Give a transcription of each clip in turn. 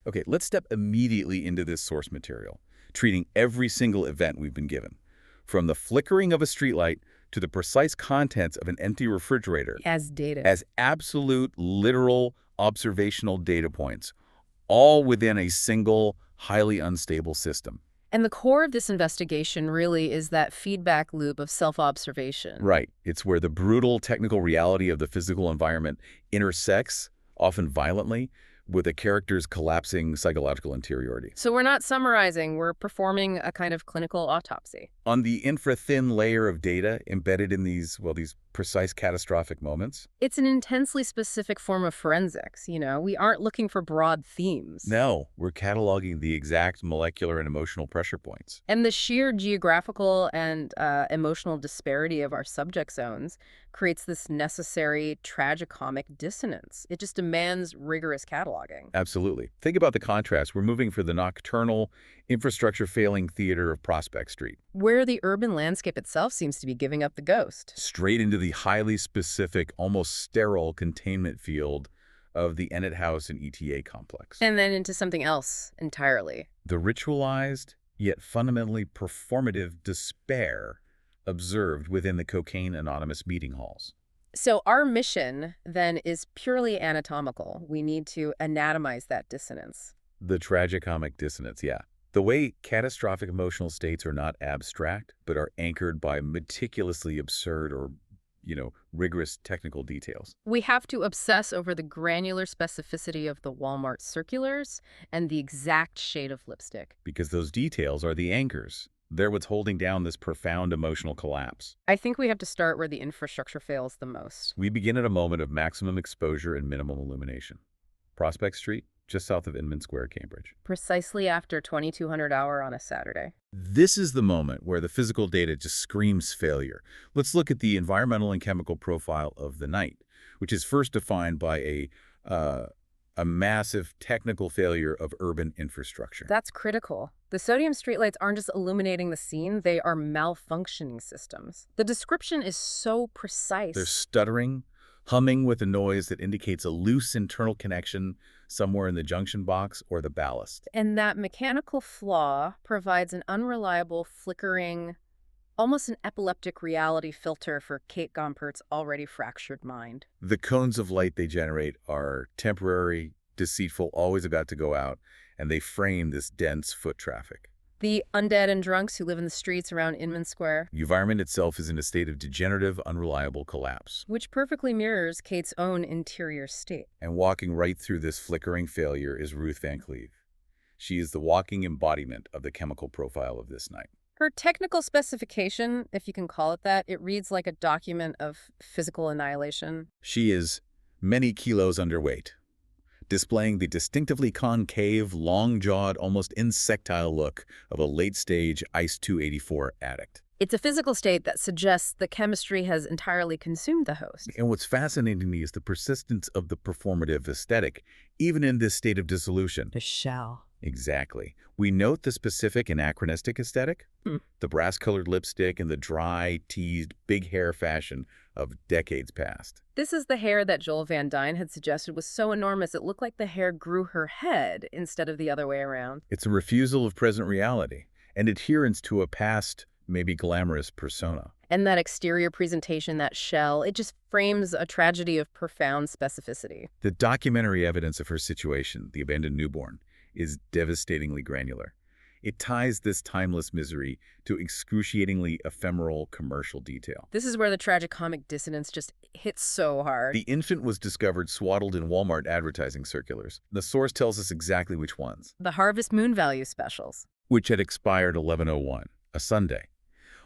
Okay, let's step immediately into this source material, treating every single event we've been given, from the flickering of a streetlight to the precise contents of an empty refrigerator, As data. as absolute, literal, observational data points, all within a single, highly unstable system. And the core of this investigation really is that feedback loop of self-observation. Right. It's where the brutal technical reality of the physical environment intersects, often violently, with a character's collapsing psychological interiority. So we're not summarizing, we're performing a kind of clinical autopsy. On the infra-thin layer of data embedded in these precise catastrophic moments. It's an intensely specific form of forensics, you know? We aren't looking for broad themes. No, we're cataloging the exact molecular and emotional pressure points. And the sheer geographical and emotional disparity of our subject zones creates this necessary tragicomic dissonance. It just demands rigorous cataloging. Absolutely. Think about the contrast. We're moving from the nocturnal, infrastructure-failing theater of Prospect Street, Where the urban landscape itself seems to be giving up the ghost. straight into the highly specific, almost sterile containment field of the Ennet House and ETA complex. And then into something else entirely. The ritualized, yet fundamentally performative despair observed within the Cocaine Anonymous meeting halls. So our mission, then, is purely anatomical. We need to anatomize that dissonance. The tragicomic dissonance, yeah. The way catastrophic emotional states are not abstract, but are anchored by meticulously absurd or, rigorous technical details. We have to obsess over the granular specificity of the Walmart circulars and the exact shade of lipstick. Because those details are the anchors. They're what's holding down this profound emotional collapse. I think we have to start where the infrastructure fails the most. We begin at a moment of maximum exposure and minimum illumination. Prospect Street, just south of Inman Square, Cambridge. Precisely after 2200 hour on a Saturday. This is the moment where the physical data just screams failure. Let's look at the environmental and chemical profile of the night, which is first defined by a massive technical failure of urban infrastructure. That's critical. The sodium streetlights aren't just illuminating the scene, they are malfunctioning systems. The description is so precise. They're stuttering, humming with a noise that indicates a loose internal connection somewhere in the junction box or the ballast. And that mechanical flaw provides an unreliable, flickering, almost an epileptic reality filter for Kate Gompert's already fractured mind. The cones of light they generate are temporary, deceitful, always about to go out, and they frame this dense foot traffic. The undead and drunks who live in the streets around Inman Square. The environment itself is in a state of degenerative, unreliable collapse. Which perfectly mirrors Kate's own interior state. And walking right through this flickering failure is Ruth Van Cleve. She is the walking embodiment of the chemical profile of this night. Her technical specification, if you can call it that, it reads like a document of physical annihilation. She is many kilos underweight, displaying the distinctively concave, long-jawed, almost insectile look of a late-stage ICE-284 addict. It's a physical state that suggests the chemistry has entirely consumed the host. And what's fascinating to me is the persistence of the performative aesthetic, even in this state of dissolution. The shell. Exactly. We note the specific anachronistic aesthetic, the brass-colored lipstick and the dry, teased, big hair fashion of decades past. This is the hair that Joel Van Dyne had suggested was so enormous it looked like the hair grew her head instead of the other way around. It's a refusal of present reality and adherence to a past, maybe glamorous persona. And that exterior presentation, that shell, it just frames a tragedy of profound specificity. The documentary evidence of her situation, the abandoned newborn, is devastatingly granular. It ties this timeless misery to excruciatingly ephemeral commercial detail. This is where the tragicomic dissonance just hits so hard. The infant was discovered swaddled in Walmart advertising circulars. The source tells us exactly which ones. The Harvest Moon Value specials. Which had expired 11/01, a Sunday.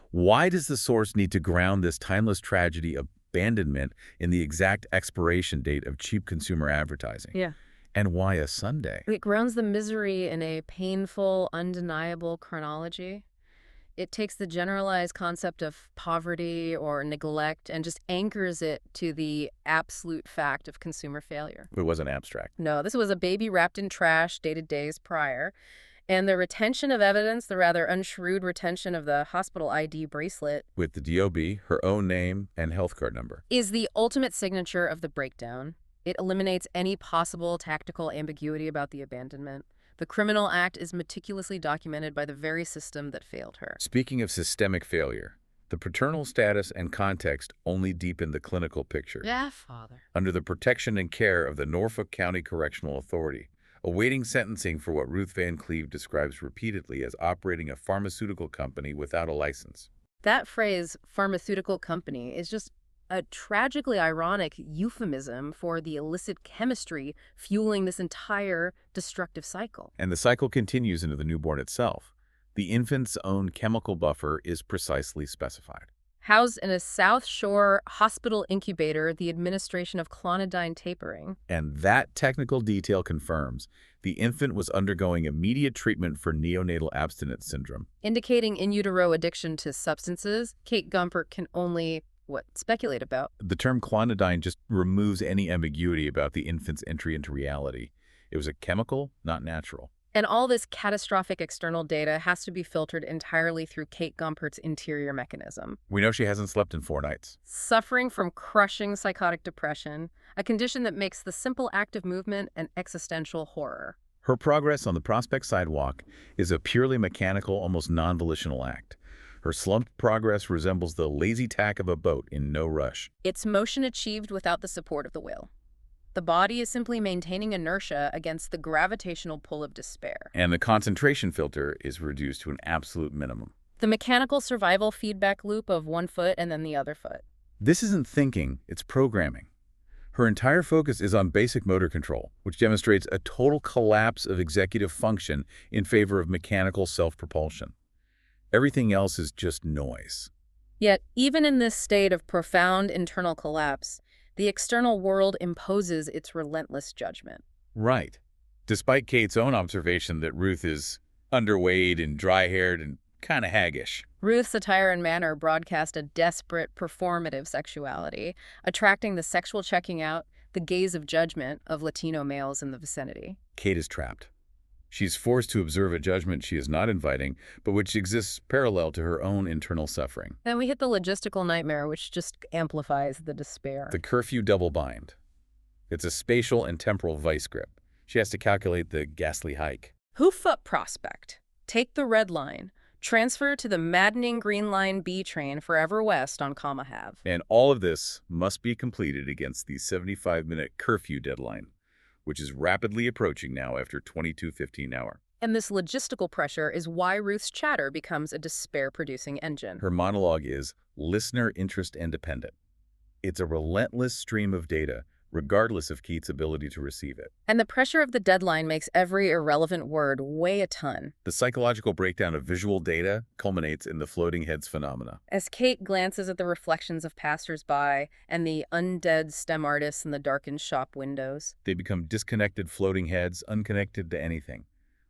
Why does the source need to ground this timeless tragedy of abandonment in the exact expiration date of cheap consumer advertising? Yeah. And why a Sunday? It grounds the misery in a painful, undeniable chronology. It takes the generalized concept of poverty or neglect and just anchors it to the absolute fact of consumer failure. It wasn't abstract. No, this was a baby wrapped in trash dated days prior. And the retention of evidence, the rather unshrewd retention of the hospital ID bracelet, with the DOB, her own name, and health card number, is the ultimate signature of the breakdown. It eliminates any possible tactical ambiguity about the abandonment. The criminal act is meticulously documented by the very system that failed her. Speaking of systemic failure, the paternal status and context only deepen the clinical picture. Yeah, father. Under the protection and care of the Norfolk County Correctional Authority, awaiting sentencing for what Ruth Van Cleve describes repeatedly as operating a pharmaceutical company without a license. That phrase, pharmaceutical company, is just a tragically ironic euphemism for the illicit chemistry fueling this entire destructive cycle. And the cycle continues into the newborn itself. The infant's own chemical buffer is precisely specified. Housed in a South Shore hospital incubator, the administration of clonidine tapering. And that technical detail confirms the infant was undergoing immediate treatment for neonatal abstinence syndrome. Indicating in utero addiction to substances, Kate Gumpert can only, speculate about. The term clonidine just removes any ambiguity about the infant's entry into reality. It was a chemical, not natural. And all this catastrophic external data has to be filtered entirely through Kate Gumpert's interior mechanism. We know she hasn't slept in 4 nights. Suffering from crushing psychotic depression, a condition that makes the simple act of movement an existential horror. Her progress on the Prospect sidewalk is a purely mechanical, almost non-volitional act. Her slumped progress resembles the lazy tack of a boat in no rush. It's motion achieved without the support of the will. The body is simply maintaining inertia against the gravitational pull of despair. And the concentration filter is reduced to an absolute minimum. The mechanical survival feedback loop of one foot and then the other foot. This isn't thinking, it's programming. Her entire focus is on basic motor control, which demonstrates a total collapse of executive function in favor of mechanical self-propulsion. Everything else is just noise. Yet, even in this state of profound internal collapse, the external world imposes its relentless judgment. Right. Despite Kate's own observation that Ruth is underweight and dry-haired and kind of haggish. Ruth's attire and manner broadcast a desperate, performative sexuality, attracting the sexual checking out, the gaze of judgment of Latino males in the vicinity. Kate is trapped. She's forced to observe a judgment she is not inviting, but which exists parallel to her own internal suffering. Then we hit the logistical nightmare, which just amplifies the despair. The curfew double bind. It's a spatial and temporal vice grip. She has to calculate the ghastly hike. Hoof up Prospect. Take the red line. Transfer to the maddening green line B train forever west on Comma Have. And all of this must be completed against the 75-minute curfew deadline, which is rapidly approaching now after 22:15 hour. And this logistical pressure is why Ruth's chatter becomes a despair-producing engine. Her monologue is listener interest independent. It's a relentless stream of data, regardless of Kate's ability to receive it. And the pressure of the deadline makes every irrelevant word weigh a ton. The psychological breakdown of visual data culminates in the floating heads phenomena. As Kate glances at the reflections of passers-by and the undead STEM artists in the darkened shop windows, They become disconnected floating heads, unconnected to anything.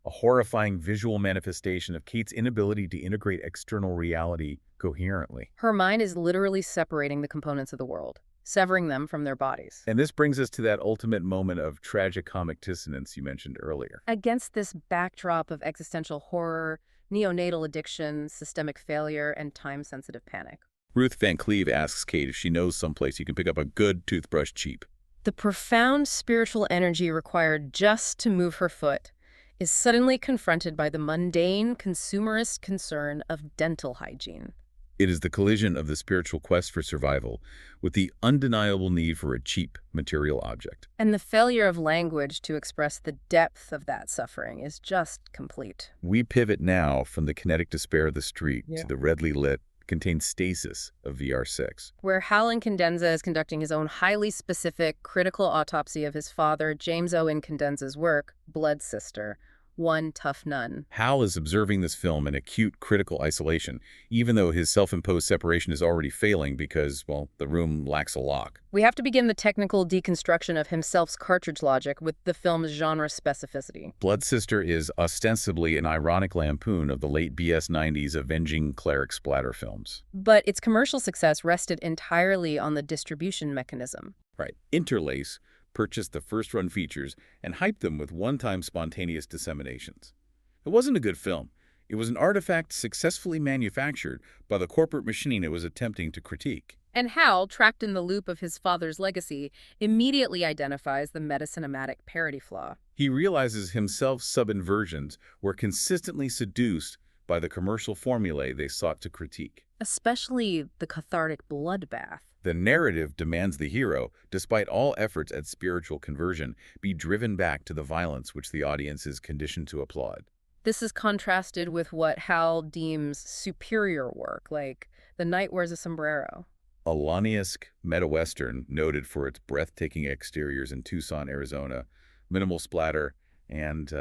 A horrifying visual manifestation of Kate's inability to integrate external reality coherently. her mind is literally separating the components of the world, severing them from their bodies. And this brings us to that ultimate moment of tragicomic dissonance you mentioned earlier. Against this backdrop of existential horror, neonatal addiction, systemic failure, and time-sensitive panic, Ruth Van Cleve asks Kate if she knows someplace you can pick up a good toothbrush cheap. the profound spiritual energy required just to move her foot is suddenly confronted by the mundane, consumerist concern of dental hygiene. It is the collision of the spiritual quest for survival with the undeniable need for a cheap material object. And the failure of language to express the depth of that suffering is just complete. We pivot now from the kinetic despair of the street Yeah. to the redly lit, contained stasis of VR6. Where Hal Condenza is conducting his own highly specific, critical autopsy of his father, James Owen Condenza's work, Blood Sister, One Tough Nun. Hal is observing this film in acute critical isolation, even though his self-imposed separation is already failing because, well, the room lacks a lock. We have to begin the technical deconstruction of himself's cartridge logic with the film's genre specificity. Blood Sister is ostensibly an ironic lampoon of the late BS 90s avenging cleric splatter films. But its commercial success rested entirely on the distribution mechanism. Right. Interlace purchased the first-run features and hyped them with one-time spontaneous disseminations. It wasn't a good film. It was an artifact successfully manufactured by the corporate machine it was attempting to critique. And Hal, trapped in the loop of his father's legacy, immediately identifies the metacinematic parody flaw. He realizes himself's subinversions were consistently seduced by the commercial formulae they sought to critique. Especially the cathartic bloodbath. The narrative demands the hero, despite all efforts at spiritual conversion, be driven back to the violence which the audience is conditioned to applaud. This is contrasted with what Hal deems superior work, like The Knight Wears a Sombrero. A Lonniesk meta-western noted for its breathtaking exteriors in Tucson, Arizona, minimal splatter, and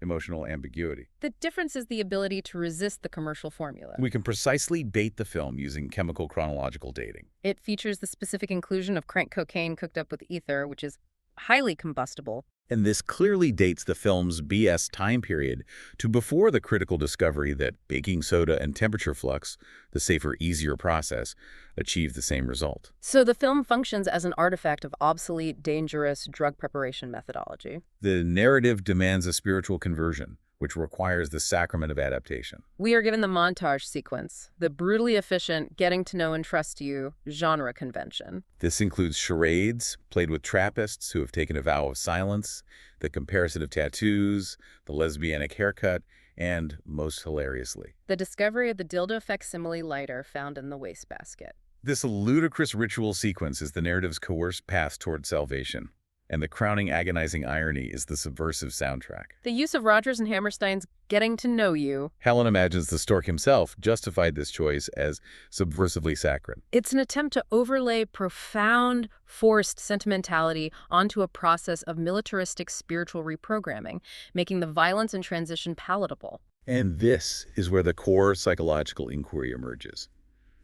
emotional ambiguity. The difference is the ability to resist the commercial formula. We can precisely date the film using chemical chronological dating. It features the specific inclusion of crank cocaine cooked up with ether, which is highly combustible. And this clearly dates the film's BS time period to before the critical discovery that baking soda and temperature flux, the safer, easier process, achieve the same result. So the film functions as an artifact of obsolete, dangerous drug preparation methodology. The narrative demands a spiritual conversion, which requires the sacrament of adaptation. We are given the montage sequence, the brutally efficient getting to know and trust you genre convention. This includes charades, played with Trappists who have taken a vow of silence, the comparison of tattoos, the lesbianic haircut, and, most hilariously, the discovery of the dildo facsimile lighter found in the wastebasket. This ludicrous ritual sequence is the narrative's coerced path toward salvation, and the crowning agonizing irony is the subversive soundtrack. The use of Rodgers and Hammerstein's Getting to Know You. Helen imagines the stork himself justified this choice as subversively saccharine. It's an attempt to overlay profound, forced sentimentality onto a process of militaristic spiritual reprogramming, making the violence and transition palatable. And this is where the core psychological inquiry emerges,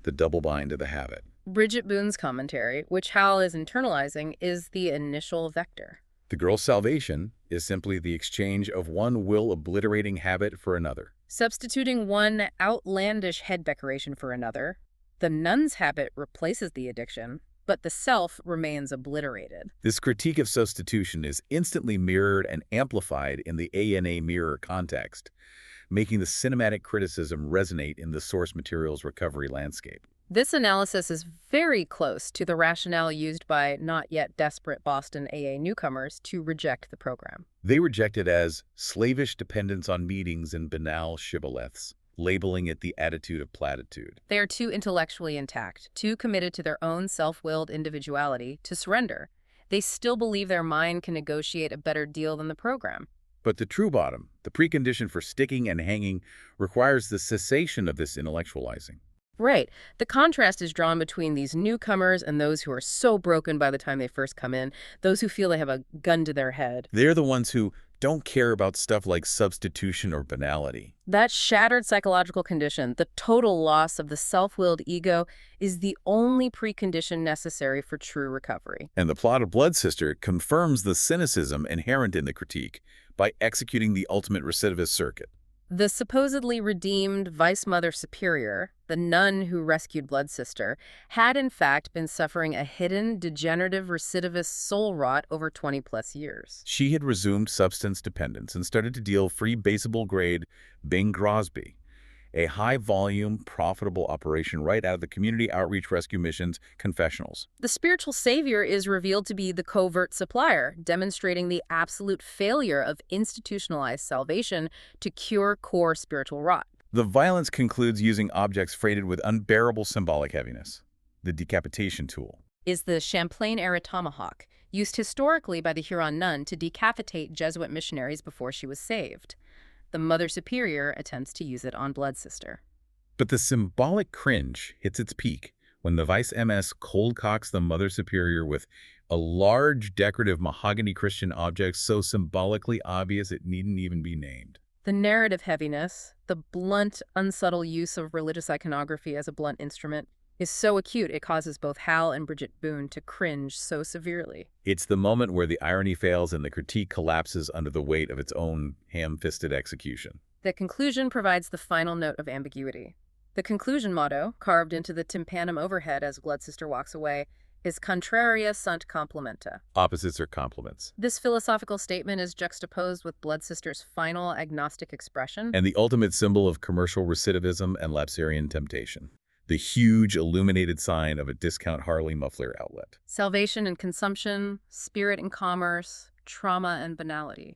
the double bind of the habit. Bridget Boone's commentary, which Hal is internalizing, is the initial vector. The girl's salvation is simply the exchange of one will-obliterating habit for another. Substituting one outlandish head decoration for another, the nun's habit replaces the addiction, but the self remains obliterated. This critique of substitution is instantly mirrored and amplified in the ANA mirror context, making the cinematic criticism resonate in the source material's recovery landscape. This analysis is very close to the rationale used by not yet desperate Boston AA newcomers to reject the program. They reject it as slavish dependence on meetings and banal shibboleths, labeling it the attitude of platitude. They are too intellectually intact, too committed to their own self-willed individuality to surrender. They still believe their mind can negotiate a better deal than the program. But the true bottom, the precondition for sticking and hanging, requires the cessation of this intellectualizing. Right. The contrast is drawn between these newcomers and those who are so broken by the time they first come in, those who feel they have a gun to their head. They're the ones who don't care about stuff like substitution or banality. That shattered psychological condition, the total loss of the self-willed ego, is the only precondition necessary for true recovery. And the plot of Blood Sister confirms the cynicism inherent in the critique by executing the ultimate recidivist circuit. The supposedly redeemed Vice Mother Superior, the nun who rescued Blood Sister, had in fact been suffering a hidden, degenerative recidivist soul rot over 20-plus years. She had resumed substance dependence and started to deal free baseable grade Bing Crosby, a high-volume, profitable operation right out of the community outreach rescue mission's confessionals. The spiritual savior is revealed to be the covert supplier, demonstrating the absolute failure of institutionalized salvation to cure core spiritual rot. The violence concludes using objects freighted with unbearable symbolic heaviness. The decapitation tool is the Champlain-era tomahawk, used historically by the Huron nun to decapitate Jesuit missionaries before she was saved. The Mother Superior attempts to use it on Blood Sister. But the symbolic cringe hits its peak when the Vice MS cold cocks the Mother Superior with a large decorative mahogany Christian object so symbolically obvious it needn't even be named. The narrative heaviness, the blunt, unsubtle use of religious iconography as a blunt instrument, is so acute it causes both Hal and Bridget Boone to cringe so severely. It's the moment where the irony fails and the critique collapses under the weight of its own ham-fisted execution. The conclusion provides the final note of ambiguity. The conclusion motto, carved into the tympanum overhead as Blood Sister walks away, is contraria sunt complementa. Opposites are complements. This philosophical statement is juxtaposed with Blood Sister's final agnostic expression and the ultimate symbol of commercial recidivism and lapsarian temptation. the huge illuminated sign of a discount Harley muffler outlet. Salvation and consumption, spirit and commerce, trauma and banality.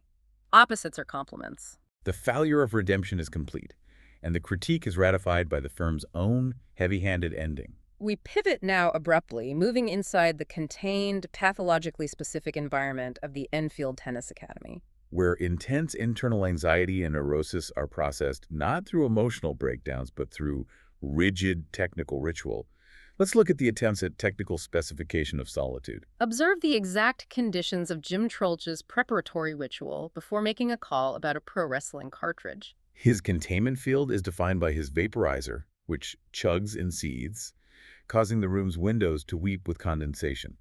Opposites are complements. The failure of redemption is complete, and the critique is ratified by the firm's own heavy-handed ending. We pivot now abruptly, moving inside the contained, pathologically specific environment of the Enfield Tennis Academy. Where intense internal anxiety and neurosis are processed not through emotional breakdowns, but through rigid technical ritual. Let's look at the attempts at technical specification of solitude. Observe the exact conditions of Jim Troeltsch's preparatory ritual before making a call about a pro wrestling cartridge. His containment field is defined by his vaporizer, which chugs and seethes, causing the room's windows to weep with condensation.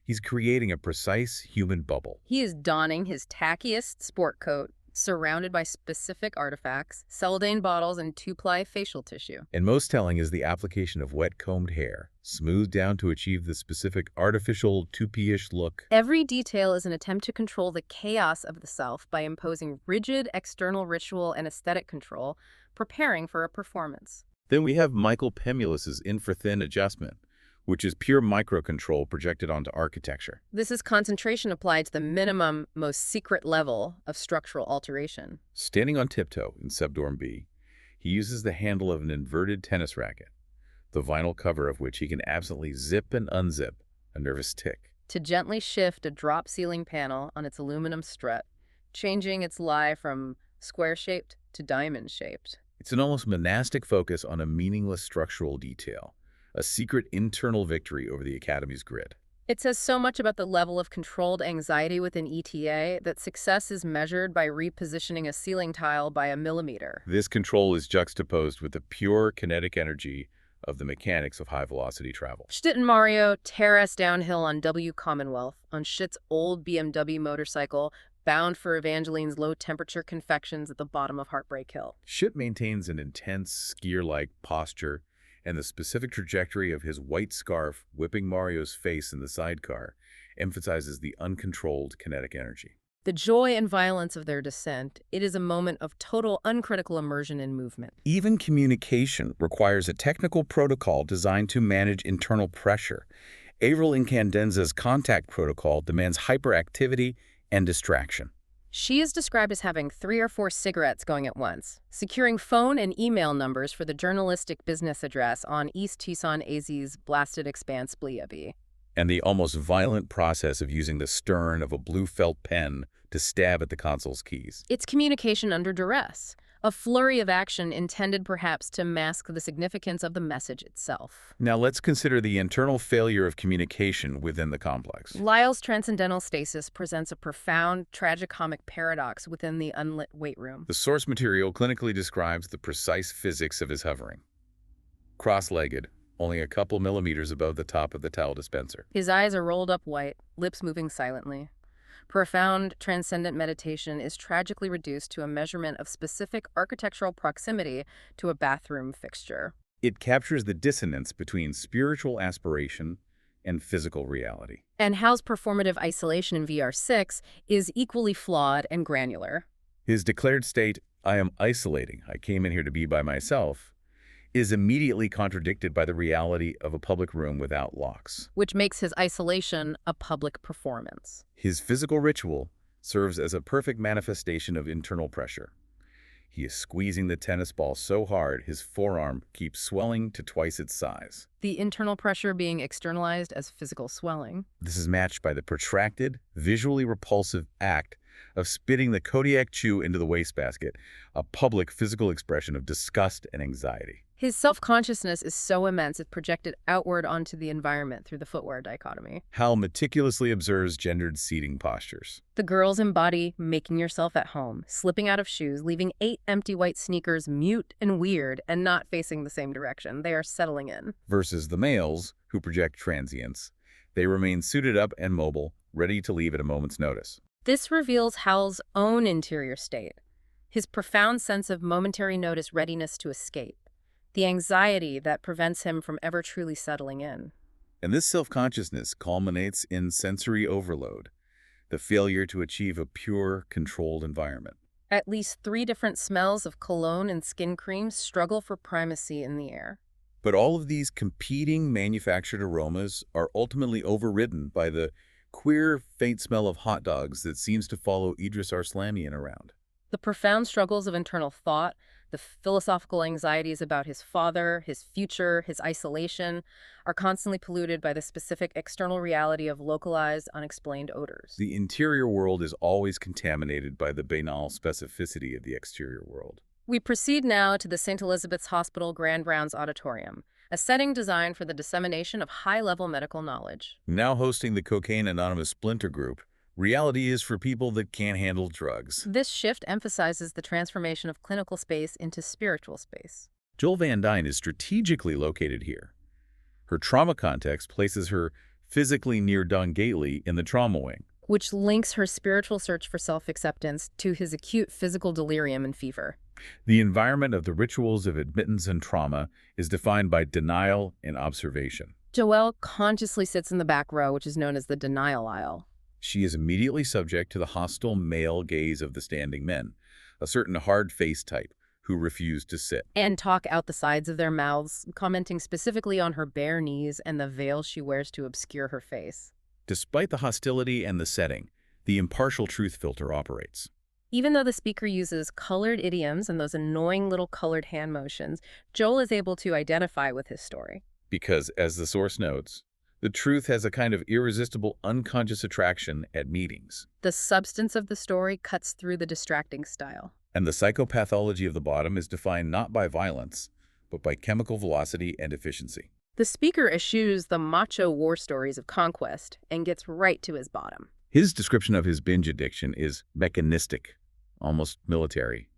He's creating a precise human bubble. He is donning his tackiest sport coat, surrounded by specific artifacts, Celadane bottles, and 2-ply facial tissue. And most telling is the application of wet combed hair, smoothed down to achieve the specific artificial 2P-ish look. Every detail is an attempt to control the chaos of the self by imposing rigid external ritual and aesthetic control, preparing for a performance. Then we have Michael Pemulus's infrathin adjustment, which is pure microcontrol projected onto architecture. This is concentration applied to the minimum, most secret level of structural alteration. Standing on tiptoe in Subdorm B, he uses the handle of an inverted tennis racket, the vinyl cover of which he can absently zip and unzip, a nervous tick, to gently shift a drop ceiling panel on its aluminum strut, changing its lie from square-shaped to diamond-shaped. It's an almost monastic focus on a meaningless structural detail, a secret internal victory over the Academy's grid. It says so much about the level of controlled anxiety within ETA that success is measured by repositioning a ceiling tile by a millimeter. This control is juxtaposed with the pure kinetic energy of the mechanics of high-velocity travel. Sht and Mario tear us downhill on W Commonwealth, on Sht's old BMW motorcycle, bound for Evangeline's low-temperature confections at the bottom of Heartbreak Hill. Sht maintains an intense, skier-like posture, and the specific trajectory of his white scarf whipping Mario's face in the sidecar emphasizes the uncontrolled kinetic energy. The joy and violence of their descent, it is a moment of total uncritical immersion in movement. Even communication requires a technical protocol designed to manage internal pressure. Avril Incandenza's contact protocol demands hyperactivity and distraction. She is described as having 3 or 4 cigarettes going at once, securing phone and email numbers for the journalistic business address on East Tucson AZ's blasted expanse Bliaby. And the almost violent process of using the stern of a blue felt pen to stab at the console's keys. It's communication under duress, a flurry of action intended perhaps to mask the significance of the message itself. Now let's consider the internal failure of communication within the complex. Lyle's transcendental stasis presents a profound, tragicomic paradox within the unlit weight room. The source material clinically describes the precise physics of his hovering. Cross-legged, only a couple millimeters above the top of the towel dispenser. His eyes are rolled up white, lips moving silently. Profound, transcendent meditation is tragically reduced to a measurement of specific architectural proximity to a bathroom fixture. It captures the dissonance between spiritual aspiration and physical reality. And Hal's performative isolation in VR6 is equally flawed and granular. His declared state, "I am isolating, I came in here to be by myself," is immediately contradicted by the reality of a public room without locks. Which makes his isolation a public performance. His physical ritual serves as a perfect manifestation of internal pressure. He is squeezing the tennis ball so hard his forearm keeps swelling to twice its size. The internal pressure being externalized as physical swelling. This is matched by the protracted, visually repulsive act of spitting the Kodiak chew into the wastebasket, a public physical expression of disgust and anxiety. His self-consciousness is so immense it's projected outward onto the environment through the footwear dichotomy. Hal meticulously observes gendered seating postures. The girls embody making yourself at home, slipping out of shoes, leaving 8 empty white sneakers mute and weird and not facing the same direction. They are settling in. Versus the males, who project transience. They remain suited up and mobile, ready to leave at a moment's notice. This reveals Hal's own interior state, his profound sense of momentary notice readiness to escape, the anxiety that prevents him from ever truly settling in. And this self-consciousness culminates in sensory overload, the failure to achieve a pure, controlled environment. At least 3 different smells of cologne and skin cream struggle for primacy in the air. But all of these competing manufactured aromas are ultimately overridden by the queer, faint smell of hot dogs that seems to follow Idris Arslanian around. The profound struggles of internal thought, the philosophical anxieties about his father, his future, his isolation, are constantly polluted by the specific external reality of localized, unexplained odors. The interior world is always contaminated by the banal specificity of the exterior world. We proceed now to the St. Elizabeth's Hospital Grand Rounds Auditorium, a setting designed for the dissemination of high-level medical knowledge. Now hosting the Cocaine Anonymous Splinter Group, reality is for people that can't handle drugs. This shift emphasizes the transformation of clinical space into spiritual space. Joel Van Dyne is strategically located here. Her trauma context places her physically near Don Gately in the trauma wing. Which links her spiritual search for self-acceptance to his acute physical delirium and fever. The environment of the rituals of admittance and trauma is defined by denial and observation. Joelle consciously sits in the back row, which is known as the denial aisle. She is immediately subject to the hostile male gaze of the standing men, a certain hard-faced type who refuse to sit. And talk out the sides of their mouths, commenting specifically on her bare knees and the veil she wears to obscure her face. Despite the hostility and the setting, the impartial truth filter operates. Even though the speaker uses colored idioms and those annoying little colored hand motions, Joel is able to identify with his story. Because, as the source notes, the truth has a kind of irresistible unconscious attraction at meetings. The substance of the story cuts through the distracting style. And the psychopathology of the bottom is defined not by violence, but by chemical velocity and efficiency. The speaker eschews the macho war stories of conquest and gets right to his bottom. His description of his binge addiction is mechanistic, almost military.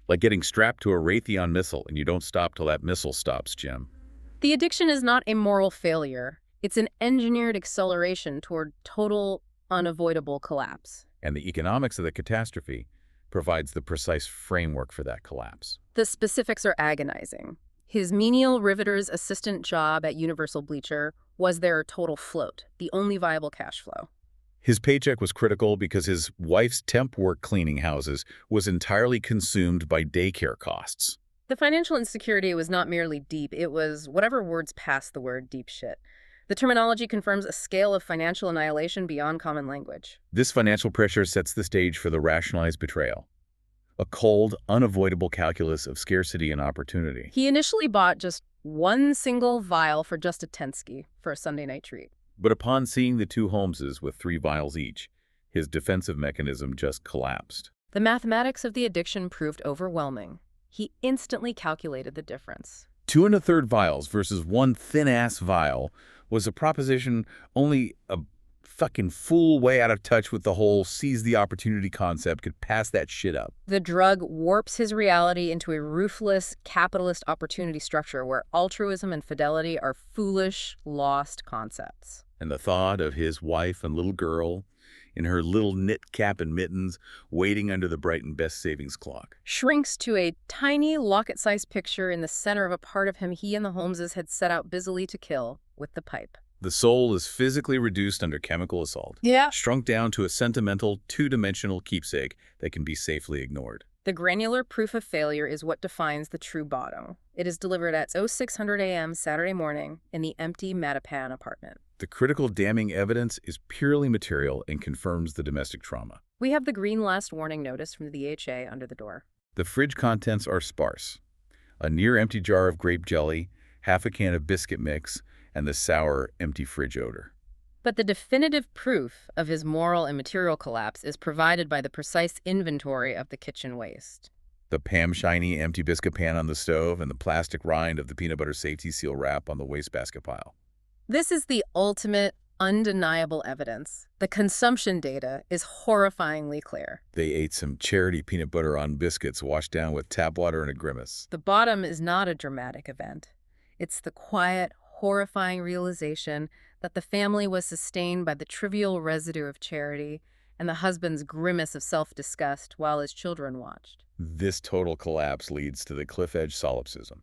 Like getting strapped to a Raytheon missile and you don't stop till that missile stops, Jim. The addiction is not a moral failure. It's an engineered acceleration toward total, unavoidable collapse. And the economics of the catastrophe provides the precise framework for that collapse. The specifics are agonizing. His menial riveter's assistant job at Universal Bleacher was their total float, the only viable cash flow. His paycheck was critical because his wife's temp work cleaning houses was entirely consumed by daycare costs. The financial insecurity was not merely deep, it was whatever words past the word deep shit. The terminology confirms a scale of financial annihilation beyond common language. This financial pressure sets the stage for the rationalized betrayal, a cold, unavoidable calculus of scarcity and opportunity. He initially bought just one single vial for just a Tensky for a Sunday night treat. But upon seeing the two Holmeses with 3 vials each, his defensive mechanism just collapsed. The mathematics of the addiction proved overwhelming. He instantly calculated the difference. 2 1/3 vials versus 1 thin-ass vial was a proposition only a fucking fool way out of touch with the whole seize the opportunity concept could pass that shit up. The drug warps his reality into a ruthless capitalist opportunity structure where altruism and fidelity are foolish, lost concepts. And the thought of his wife and little girl in her little knit cap and mittens waiting under the Brighton Best savings clock Shrinks to a tiny locket-sized picture in the center of a part of him he and the Holmeses had set out busily to kill with the pipe. The soul is physically reduced under chemical assault, shrunk down to a sentimental, two-dimensional keepsake that can be safely ignored. The granular proof of failure is what defines the true bottom. It is delivered at 0600 a.m. Saturday morning in the empty Mattapan apartment. The critical damning evidence is purely material and confirms the domestic trauma. We have the green last warning notice from the DHA under the door. The fridge contents are sparse. A near-empty jar of grape jelly, half a can of biscuit mix, and the sour, empty fridge odor. But the definitive proof of his moral and material collapse is provided by the precise inventory of the kitchen waste. The Pam-shiny empty biscuit pan on the stove and the plastic rind of the peanut butter safety seal wrap on the wastebasket pile. This is the ultimate, undeniable evidence. The consumption data is horrifyingly clear. They ate some charity peanut butter on biscuits washed down with tap water and a grimace. The bottom is not a dramatic event. It's the quiet, horrifying realization that the family was sustained by the trivial residue of charity and the husband's grimace of self-disgust while his children watched. This total collapse leads to the cliff-edge solipsism.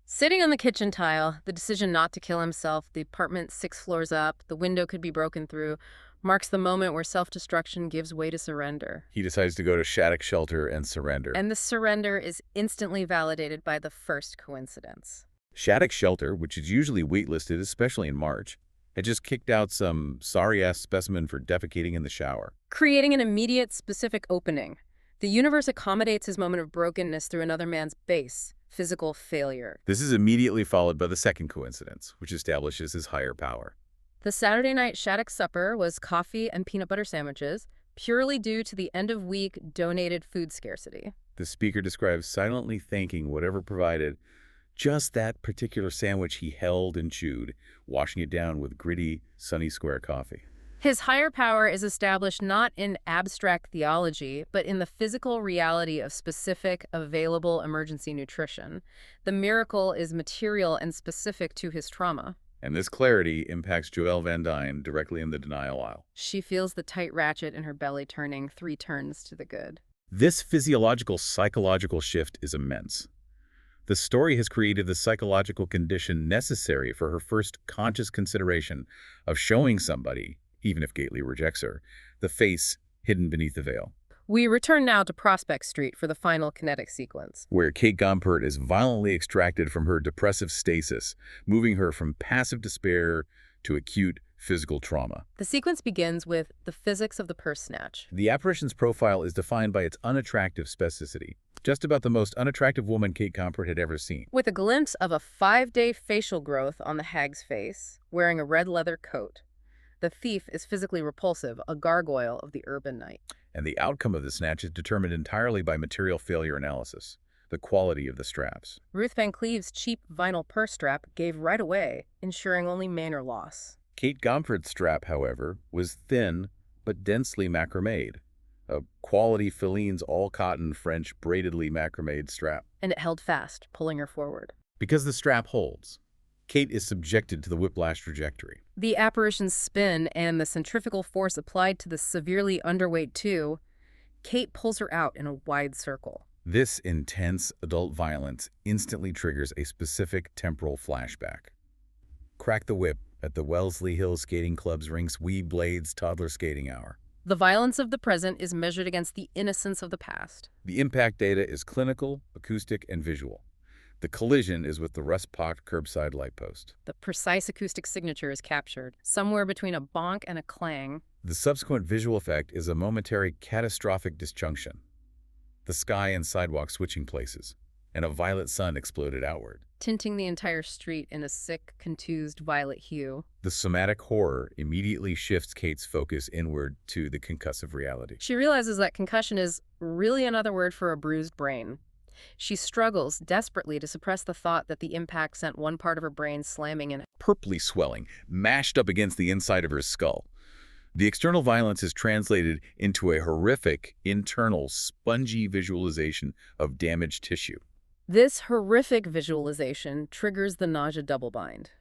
Sitting on the kitchen tile, the decision not to kill himself, the apartment 6 floors up, the window could be broken through, marks the moment where self-destruction gives way to surrender. He decides to go to Shattuck Shelter and surrender. And the surrender is instantly validated by the first coincidence. Shattuck's shelter, which is usually waitlisted, especially in March, had just kicked out some sorry-ass specimen for defecating in the shower. Creating an immediate, specific opening. The universe accommodates his moment of brokenness through another man's base, physical failure. This is immediately followed by the second coincidence, which establishes his higher power. The Saturday night Shattuck supper was coffee and peanut butter sandwiches, purely due to the end-of-week donated food scarcity. The speaker describes silently thanking whatever provided just that particular sandwich he held and chewed, washing it down with gritty, sunny square coffee. His higher power is established not in abstract theology, but in the physical reality of specific, available emergency nutrition. The miracle is material and specific to his trauma. And this clarity impacts Joelle Van Dyne directly in the denial aisle. She feels the tight ratchet in her belly turning 3 turns to the good. This physiological-psychological shift is immense. The story has created the psychological condition necessary for her first conscious consideration of showing somebody, even if Gately rejects her, the face hidden beneath the veil. We return now to Prospect Street for the final kinetic sequence, Where Kate Gompert is violently extracted from her depressive stasis, moving her from passive despair to acute physical trauma. The sequence begins with the physics of the purse snatch. The apparition's profile is defined by its unattractive specificity, just about the most unattractive woman Kate Gompert had ever seen. With a glimpse of a 5-day facial growth on the hag's face, wearing a red leather coat. The thief is physically repulsive, a gargoyle of the urban night. And the outcome of the snatch is determined entirely by material failure analysis, the quality of the straps. Ruth Van Cleve's cheap vinyl purse strap gave right away, ensuring only manner loss. Kate Gompert's strap, however, was thin but densely macrameed, a quality Filene's all-cotton French braidedly macrameed strap. And it held fast, pulling her forward. Because the strap holds, Kate is subjected to the whiplash trajectory. The apparition's spin and the centrifugal force applied to the severely underweight two, Kate pulls her out in a wide circle. This intense adult violence instantly triggers a specific temporal flashback. Crack the Whip at the Wellesley Hills Skating Club's Rinks Wee Blades toddler skating hour. The violence of the present is measured against the innocence of the past. The impact data is clinical, acoustic, and visual. The collision is with the rust-pocked curbside light post. The precise acoustic signature is captured, somewhere between a bonk and a clang. The subsequent visual effect is a momentary catastrophic disjunction. The sky and sidewalk switching places, and a violet sun exploded outward. Tinting the entire street in a sick, contused violet hue. The somatic horror immediately shifts Kate's focus inward to the concussive reality. She realizes that concussion is really another word for a bruised brain. She struggles desperately to suppress the thought that the impact sent one part of her brain slamming in. Purply swelling, mashed up against the inside of her skull. The external violence is translated into a horrific, internal, spongy visualization of damaged tissue. This horrific visualization triggers the nausea double-bind.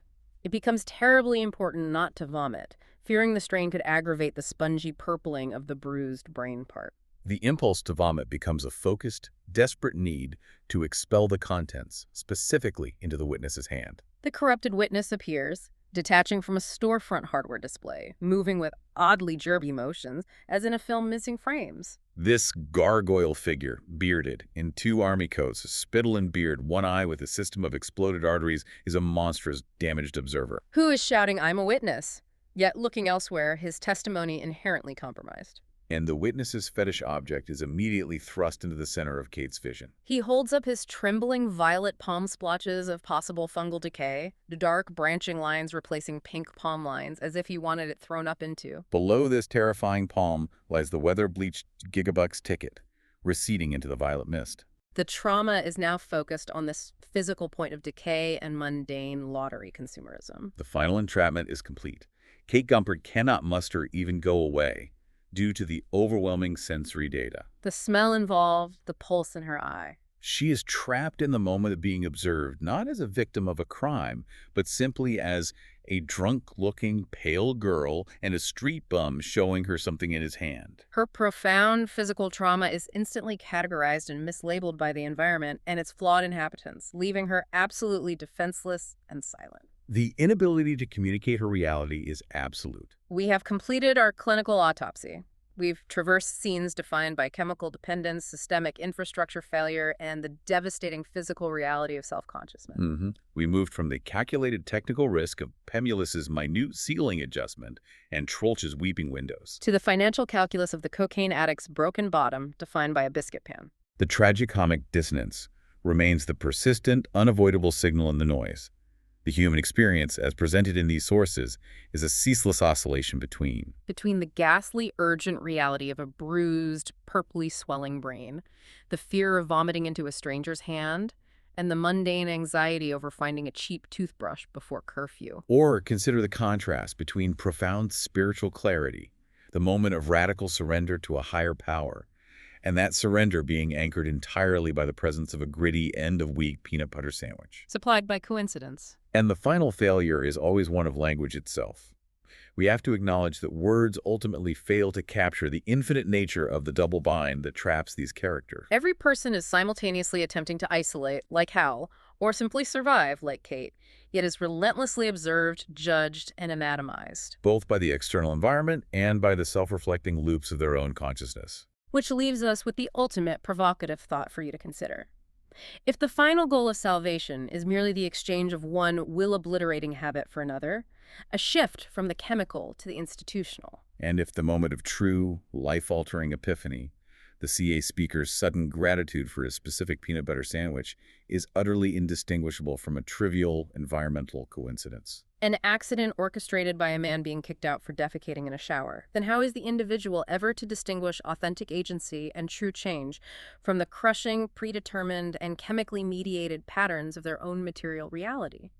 It becomes terribly important not to vomit, fearing the strain could aggravate the spongy purpling of the bruised brain part. The impulse to vomit becomes a focused, desperate need to expel the contents, specifically into the witness's hand. The corrupted witness appears, detaching from a storefront hardware display, moving with oddly jerky motions, as in a film missing frames. This gargoyle figure, bearded, in 2 army coats, spittle and beard, one eye with a system of exploded arteries, is a monstrous, damaged observer. Who is shouting, "I'm a witness," yet looking elsewhere, his testimony inherently compromised. And the witness's fetish object is immediately thrust into the center of Kate's vision. He holds up his trembling violet palm splotches of possible fungal decay, the dark branching lines replacing pink palm lines, as if he wanted it thrown up into. Below this terrifying palm lies the weather-bleached Gigabucks ticket, receding into the violet mist. The trauma is now focused on this physical point of decay and mundane lottery consumerism. The final entrapment is complete. Kate Gompert cannot muster even go away due to the overwhelming sensory data. The smell involved, the pulse in her eye. She is trapped in the moment of being observed, not as a victim of a crime, but simply as a drunk-looking, pale girl and a street bum showing her something in his hand. Her profound physical trauma is instantly categorized and mislabeled by the environment and its flawed inhabitants, leaving her absolutely defenseless and silent. The inability to communicate her reality is absolute. We have completed our clinical autopsy. We've traversed scenes defined by chemical dependence, systemic infrastructure failure, and the devastating physical reality of self-consciousness. We moved from the calculated technical risk of Pemulus's minute ceiling adjustment and Troelch's weeping windows. To the financial calculus of the cocaine addict's broken bottom, defined by a biscuit pan. The tragicomic dissonance remains the persistent, unavoidable signal in the noise. The human experience, as presented in these sources, is a ceaseless oscillation Between the ghastly, urgent reality of a bruised, purply swelling brain, the fear of vomiting into a stranger's hand, and the mundane anxiety over finding a cheap toothbrush before curfew. Or consider the contrast between profound spiritual clarity, the moment of radical surrender to a higher power, and that surrender being anchored entirely by the presence of a gritty, end-of-week peanut butter sandwich. Supplied by coincidence. And the final failure is always one of language itself. We have to acknowledge that words ultimately fail to capture the infinite nature of the double bind that traps these characters. Every person is simultaneously attempting to isolate, like Hal, or simply survive, like Kate, yet is relentlessly observed, judged, and anatomized. Both by the external environment and by the self-reflecting loops of their own consciousness. Which leaves us with the ultimate provocative thought for you to consider. If the final goal of salvation is merely the exchange of one will-obliterating habit for another, a shift from the chemical to the institutional. And if the moment of true, life-altering epiphany, the CA speaker's sudden gratitude for his specific peanut butter sandwich, is utterly indistinguishable from a trivial environmental coincidence. An accident orchestrated by a man being kicked out for defecating in a shower, then how is the individual ever to distinguish authentic agency and true change from the crushing, predetermined, and chemically mediated patterns of their own material reality?